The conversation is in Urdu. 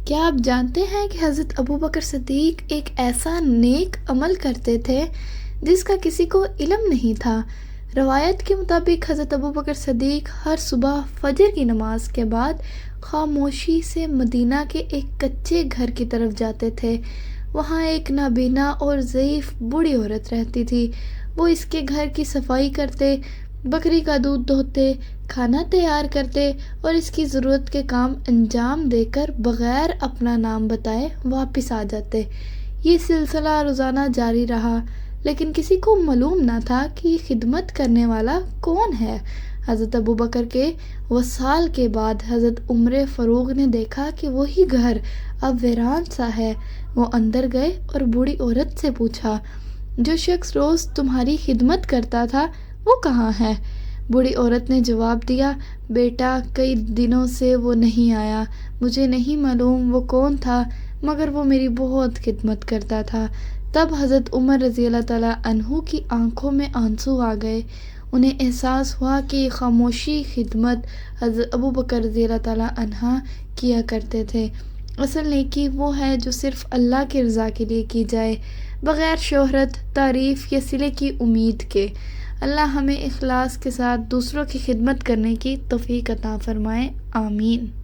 کیا آپ جانتے ہیں کہ حضرت ابوبکر صدیق ایک ایسا نیک عمل کرتے تھے جس کا کسی کو علم نہیں تھا؟ روایت کے مطابق حضرت ابوبکر صدیق ہر صبح فجر کی نماز کے بعد خاموشی سے مدینہ کے ایک کچے گھر کی طرف جاتے تھے۔ وہاں ایک نابینا اور ضعیف بوڑھی عورت رہتی تھی۔ وہ اس کے گھر کی صفائی کرتے، بکری کا دودھ دھوتے، کھانا تیار کرتے اور اس کی ضرورت کے کام انجام دے کر بغیر اپنا نام بتائے واپس آ جاتے۔ یہ سلسلہ روزانہ جاری رہا، لیکن کسی کو معلوم نہ تھا کہ یہ خدمت کرنے والا کون ہے۔ حضرت ابوبکر کے وصال کے بعد حضرت عمر فاروق نے دیکھا کہ وہی گھر اب ویران سا ہے۔ وہ اندر گئے اور بوڑھی عورت سے پوچھا، جو شخص روز تمہاری خدمت کرتا تھا وہ کہاں ہے؟ بوڑھی عورت نے جواب دیا، بیٹا، کئی دنوں سے وہ نہیں آیا۔ مجھے نہیں معلوم وہ کون تھا، مگر وہ میری بہت خدمت کرتا تھا۔ تب حضرت عمر رضی اللہ تعالیٰ عنہ کی آنکھوں میں آنسو آ گئے۔ انہیں احساس ہوا کہ یہ خاموشی خدمت حضرت ابوبکر رضی اللہ تعالیٰ عنہ کیا کرتے تھے۔ اصل نیکی وہ ہے جو صرف اللہ کی رضا کے لیے کی جائے، بغیر شہرت، تعریف یا صلے کی امید کے۔ اللہ ہمیں اخلاص کے ساتھ دوسروں کی خدمت کرنے کی توفیق عطا فرمائے، آمین۔